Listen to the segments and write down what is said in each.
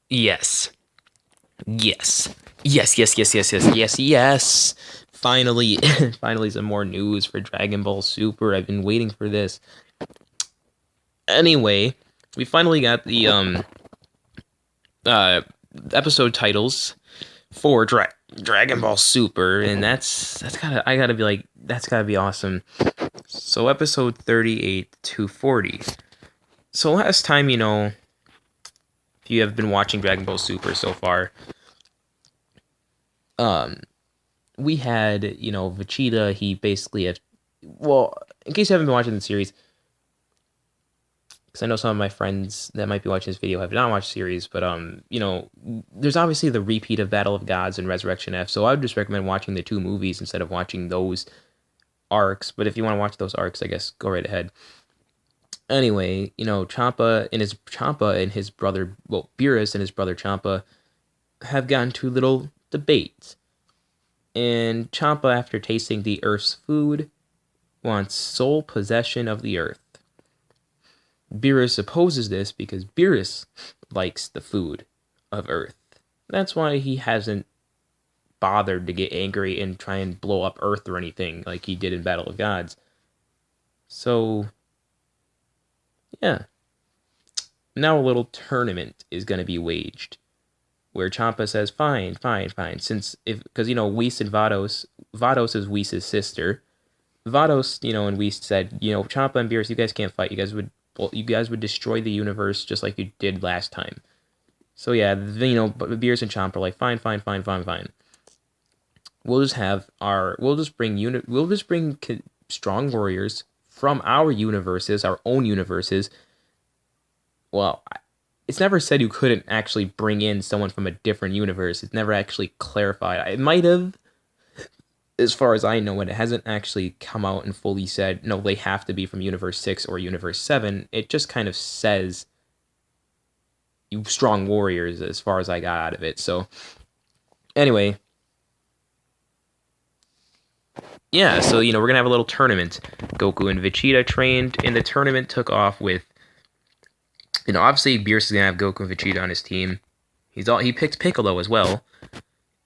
Yes. Yes. Yes, yes, yes, yes, yes, yes, yes. Finally, finally some more news for Dragon Ball Super. I've been waiting for this. Anyway, we finally got the uh episode titles for Dragon Ball Super, and that's gotta I gotta be like that's gotta be awesome. So episode 38 to 40. So last time, if you have been watching Dragon Ball Super so far, um, we had, Vegeta. He basically had, well, in case you haven't been watching the series, because I know some of my friends that might be watching this video have not watched the series, but there's obviously the repeat of Battle of Gods and Resurrection F. So I would just recommend watching the two movies instead of watching those arcs. But if you want to watch those arcs, I guess go right ahead. Anyway, Champa and his brother, well, Beerus and his brother Champa have gotten to a little debate. And Champa, after tasting the Earth's food, wants sole possession of the Earth. Beerus opposes this because Beerus likes the food of Earth. That's why he hasn't bothered to get angry and try and blow up Earth or anything like he did in Battle of Gods. So, yeah. Now a little tournament is going to be waged where Champa says, fine, fine, fine. Because, Whis and Vados is Whis' sister. Vados, and Whis said, Champa and Beerus, you guys can't fight. You guys would destroy the universe just like you did last time. So yeah, Beerus and Champa are like, fine, fine, fine, fine, fine. We'll just bring strong warriors from our universes, our own universes. Well, it's never said you couldn't actually bring in someone from a different universe. It's never actually clarified. It might have, as far as I know, it hasn't actually come out and fully said, no, they have to be from Universe 6 or Universe 7. It just kind of says you strong warriors as far as I got out of it. So, anyway. Yeah, so, we're going to have a little tournament. Goku and Vegeta trained, and the tournament took off with, obviously Beerus is going to have Goku and Vegeta on his team. He picked Piccolo as well,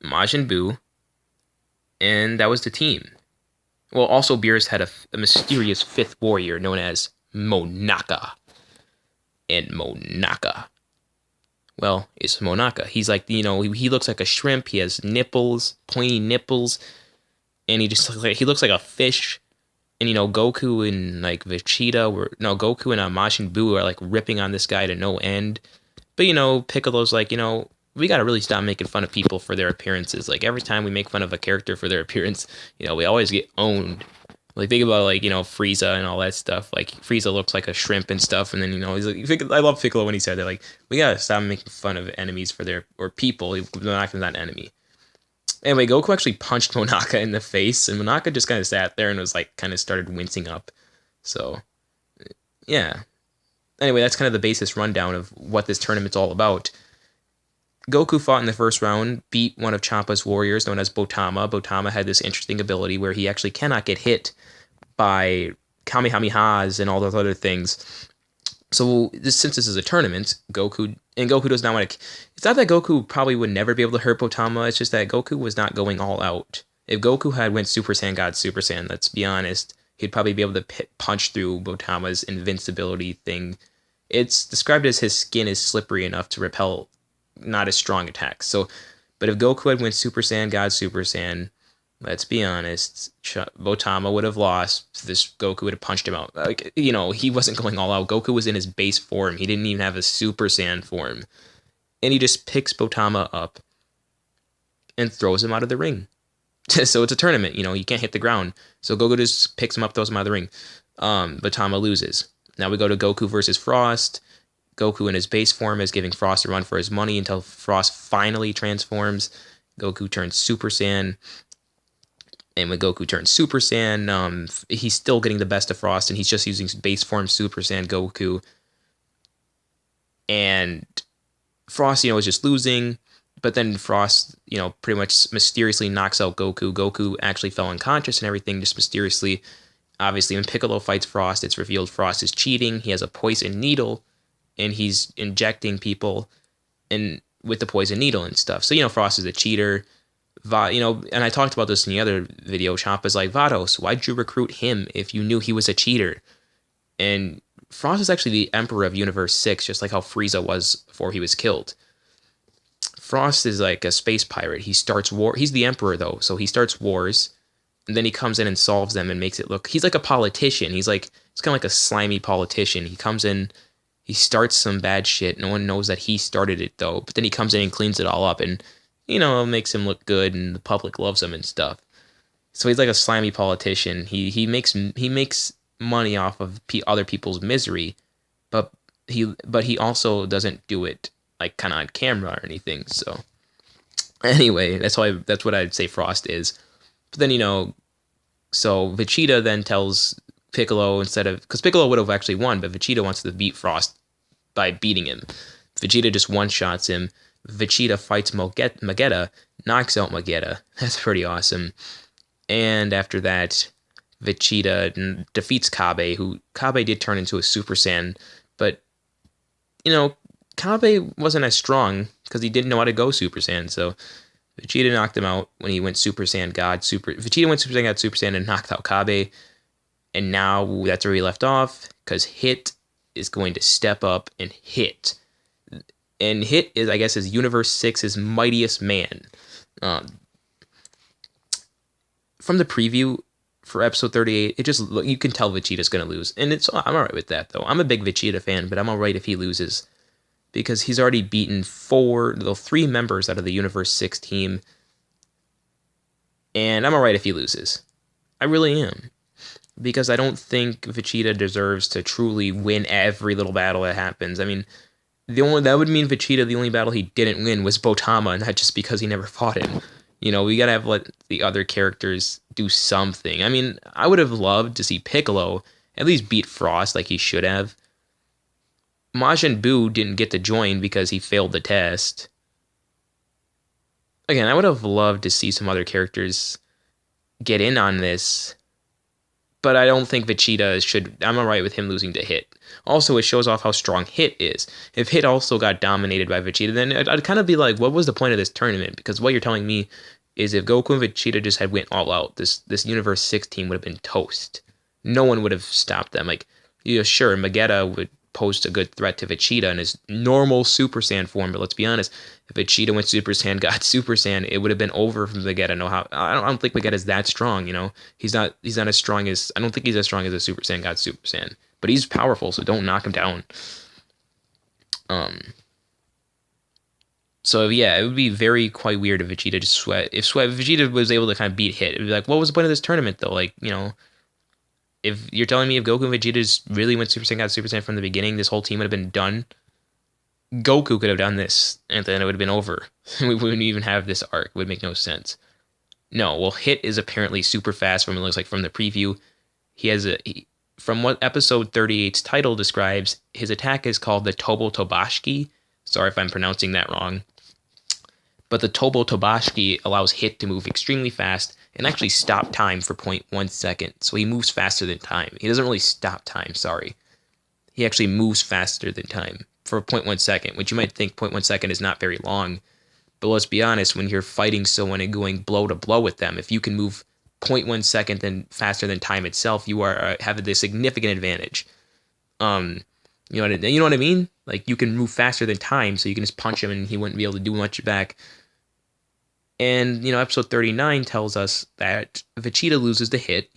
Majin Buu, and that was the team. Well, also Beerus had a mysterious fifth warrior known as Monaka. And Monaka, well, it's Monaka. He's like, he looks like a shrimp. He has nipples, pointy nipples, and he looks like a fish. And Goku and like Goku and Majin Buu are like ripping on this guy to no end. But Piccolo's like, we gotta really stop making fun of people for their appearances. Like every time we make fun of a character for their appearance, we always get owned. Like think about Frieza and all that stuff. Like Frieza looks like a shrimp and stuff, and then he's like, I love Piccolo when he said that. Like we gotta stop making fun of enemies for their or people. Monaka's not an enemy. Anyway, Goku actually punched Monaka in the face, and Monaka just kind of sat there and was like kind of started wincing up. So yeah. Anyway, that's kind of the basis rundown of what this tournament's all about. Goku fought in the first round, beat one of Champa's warriors known as Botama. Botama had this interesting ability where he actually cannot get hit by Kamehamehas and all those other things. So since this is a tournament, Goku does not want to. It's not that Goku probably would never be able to hurt Botama. It's just that Goku was not going all out. If Goku had went Super Saiyan God Super Saiyan, let's be honest, he'd probably be able to punch through Botama's invincibility thing. It's described as his skin is slippery enough to repel not as strong attacks. So, but if Goku had went Super Saiyan God Super Saiyan, let's be honest, Botama would have lost. This Goku would have punched him out. Like, he wasn't going all out. Goku was in his base form. He didn't even have a Super Saiyan form. And he just picks Botama up and throws him out of the ring. So it's a tournament, you can't hit the ground. So Goku just picks him up, throws him out of the ring. Botama loses. Now we go to Goku versus Frost. Goku in his base form is giving Frost a run for his money until Frost finally transforms. Goku turns Super Saiyan. And when Goku turns Super Saiyan, he's still getting the best of Frost, and he's just using base form Super Saiyan Goku. And Frost, is just losing. But then Frost, pretty much mysteriously knocks out Goku. Goku actually fell unconscious and everything, just mysteriously. Obviously, when Piccolo fights Frost, it's revealed Frost is cheating. He has a poison needle, and he's injecting people. And with the poison needle and stuff. So, Frost is a cheater. And I talked about this in the other video. Champa's like, Vados, why'd you recruit him if you knew he was a cheater? And Frost is actually the Emperor of Universe 6, just like how Frieza was before he was killed. Frost is like a space pirate. He starts war. He's the Emperor, though, so he starts wars, and then he comes in and solves them and makes it look... He's like a politician. He's kind of like a slimy politician. He comes in, he starts some bad shit. No one knows that he started it, though. But then he comes in and cleans it all up, and, makes him look good, and the public loves him and stuff. So he's like a slimy politician. He makes money off of other people's misery, but he also doesn't do it like kind of on camera or anything. So anyway, that's what I'd say Frost is. But then so Vegeta then tells Piccolo, because Piccolo would have actually won, but Vegeta wants to beat Frost by beating him. Vegeta just one-shots him. Vegeta fights Magetta, knocks out Magetta. That's pretty awesome. And after that, Vegeta defeats Kabe, who Kabe did turn into a Super Saiyan, but Kabe wasn't as strong because he didn't know how to go Super Saiyan. So Vegeta knocked him out when he went Super Saiyan God. Vegeta went Super Saiyan God, Super Saiyan, and knocked out Kabe. And now that's where we left off, because Hit is going to step up and hit. And Hit is Universe 6's mightiest man. From the preview for episode 38, you can tell Vegeta's going to lose. And I'm alright with that, though. I'm a big Vegeta fan, but I'm alright if he loses, because he's already beaten 3 members out of the Universe 6 team. And I'm alright if he loses. I really am. Because I don't think Vegeta deserves to truly win every little battle that happens. I mean, that would mean Vegeta, the only battle he didn't win was Botama, not just because he never fought him. We gotta let the other characters do something. I mean, I would have loved to see Piccolo at least beat Frost like he should have. Majin Buu didn't get to join because he failed the test. Again, I would have loved to see some other characters get in on this, but I don't think Vegeta should... I'm alright with him losing to Hit. Also, it shows off how strong Hit is. If Hit also got dominated by Vegeta, then I'd kind of be like, what was the point of this tournament? Because what you're telling me is if Goku and Vegeta just had went all out, this Universe 6 team would have been toast. No one would have stopped them. Sure, Magetta would pose a good threat to Vegeta in his normal Super Saiyan form, but let's be honest, if Vegeta went Super Saiyan, got Super Saiyan, it would have been over from Vegeta. I don't think Vegetta's that strong, He's not as strong as... I don't think he's as strong as a Super Saiyan got Super Saiyan. But he's powerful, so don't knock him down. So yeah, it would be quite weird if Vegeta just sweat. If Vegeta was able to kind of beat Hit, it'd be like, what was the point of this tournament though? If you're telling me if Goku and Vegeta just really went Super Saiyan God Super Saiyan from the beginning, this whole team would have been done. Goku could have done this, and then it would have been over. We wouldn't even have this arc. It would make no sense. No, well, Hit is apparently super fast from it looks like from the preview. From what episode 38's title describes, his attack is called the Tobo Tobashki. Sorry if I'm pronouncing that wrong. But the Tobo Tobashki allows Hit to move extremely fast and actually stop time for 0.1 second. So he moves faster than time. He doesn't really stop time, sorry. He actually moves faster than time for 0.1 second, which you might think 0.1 second is not very long. But let's be honest, when you're fighting someone and going blow to blow with them, if you can move 0.1 second then faster than time itself, you are have a significant advantage. You know what I mean? Like, you can move faster than time, so you can just punch him and he wouldn't be able to do much back. And, episode 39 tells us that Vegeta loses to Hit,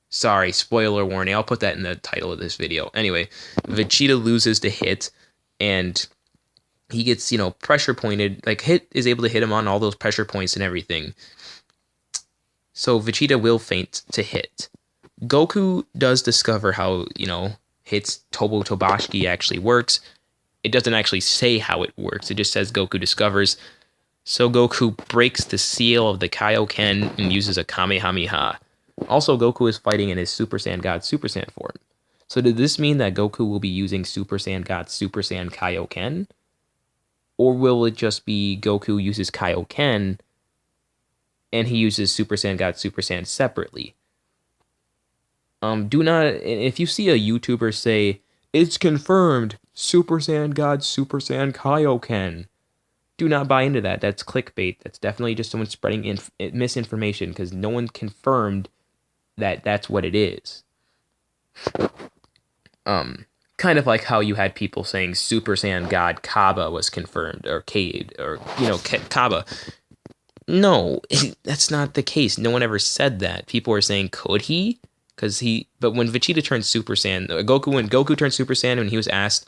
sorry, spoiler warning. I'll put that in the title of this video. Anyway, Vegeta loses to Hit, and he gets, pressure pointed. Like, Hit is able to hit him on all those pressure points and everything. So Vegeta will feint to Hit. Goku does discover how, Hit's Tobo Tobashki actually works. It doesn't actually say how it works. It just says Goku discovers. So Goku breaks the seal of the Kaioken and uses a Kamehameha. Also, Goku is fighting in his Super Saiyan God Super Saiyan form. So did this mean that Goku will be using Super Saiyan God Super Saiyan Kaioken? Or will it just be Goku uses Kaioken and he uses Super Saiyan God Super Saiyan separately? If you see a YouTuber say, it's confirmed Super Saiyan God, Super Saiyan Kaioken. Do not buy into that. That's clickbait. That's definitely just someone spreading misinformation because no one confirmed that that's what it is. Kind of like how you had people saying Super Saiyan God Kaba was confirmed, or Cade, or Kaba. No, that's not the case. No one ever said that. People were saying, could he? But when Vegeta turned Super Saiyan, when Goku turned Super Saiyan, and he was asked,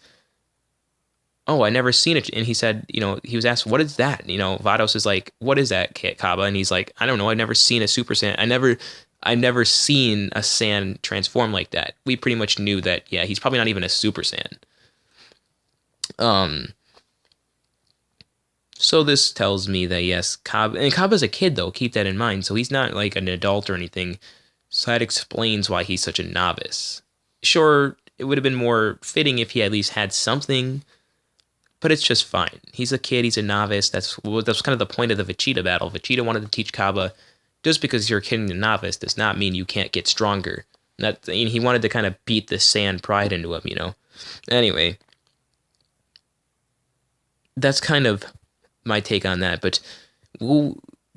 oh, I never seen it. And he said, he was asked, what is that? Vados is like, what is that, Kaba? And he's like, I don't know. I've never seen a Super Saiyan. I've never seen a Saiyan transform like that. We pretty much knew that, yeah, he's probably not even a Super Saiyan. So this tells me that, yes, Kaba's a kid, though. Keep that in mind. So he's not like an adult or anything. So that explains why he's such a novice. Sure, it would have been more fitting if he at least had something, but it's just fine. He's a kid. He's a novice. That's kind of the point of the Vegeta battle. Vegeta wanted to teach Kaba, just because you're a kid and a novice does not mean you can't get stronger. He wanted to kind of beat the Saiyan pride into him, Anyway, that's kind of my take on that. But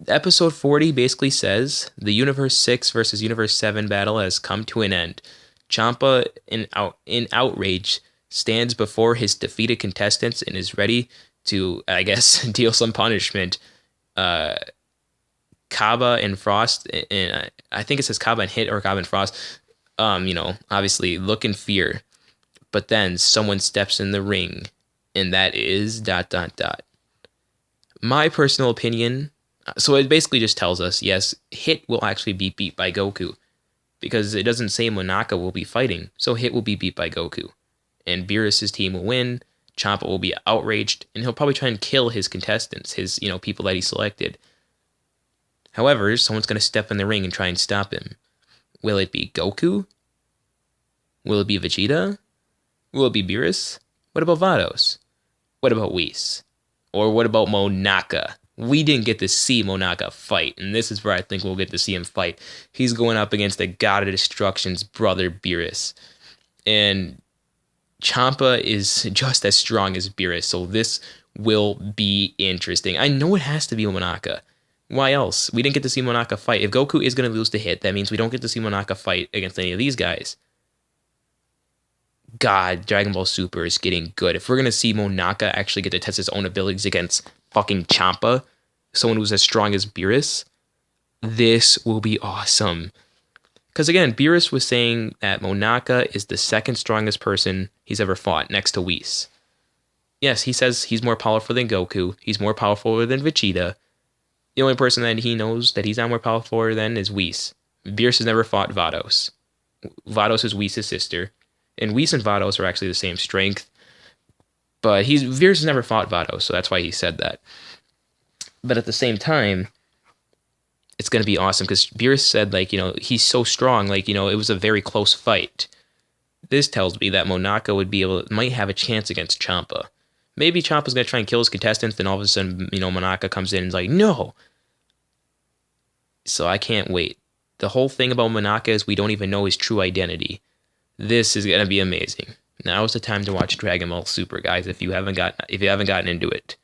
episode 40 basically says the Universe 6 versus Universe 7 battle has come to an end. Champa, in outrage, stands before his defeated contestants and is ready to, I guess, deal some punishment. Kaba and Frost, and I think it says Kaba and Hit or Kaba and Frost, obviously look in fear. But then someone steps in the ring, and that is ... My personal opinion, so it basically just tells us, yes, Hit will actually be beat by Goku, because it doesn't say Monaka will be fighting, so Hit will be beat by Goku. And Beerus' team will win, Champa will be outraged, and he'll probably try and kill his contestants, his, people that he selected. However, someone's going to step in the ring and try and stop him. Will it be Goku? Will it be Vegeta? Will it be Beerus? What about Vados? What about Whis? Or what about Monaka? We didn't get to see Monaka fight, and this is where I think we'll get to see him fight. He's going up against the God of Destruction's brother, Beerus. And Champa is just as strong as Beerus, so this will be interesting. I know it has to be Monaka. Why else? We didn't get to see Monaka fight. If Goku is going to lose to Hit, that means we don't get to see Monaka fight against any of these guys. God, Dragon Ball Super is getting good. If we're going to see Monaka actually get to test his own abilities against fucking Champa, someone who's as strong as Beerus, this will be awesome. Because again, Beerus was saying that Monaka is the second strongest person he's ever fought, next to Whis. Yes, he says he's more powerful than Goku. He's more powerful than Vegeta. The only person that he knows that he's not more powerful than is Whis. Beerus has never fought Vados. Vados is Whis' sister. And Whis and Vados are actually the same strength. But Beerus has never fought Vados, so that's why he said that. But at the same time, it's going to be awesome because Beerus said, he's so strong, it was a very close fight. This tells me that Monaka might have a chance against Champa. Maybe Champa's going to try and kill his contestants, then all of a sudden, Monaka comes in and is like, no! So I can't wait. The whole thing about Monaka is we don't even know his true identity. This is going to be amazing. Now is the time to watch Dragon Ball Super, guys, if you haven't gotten into it.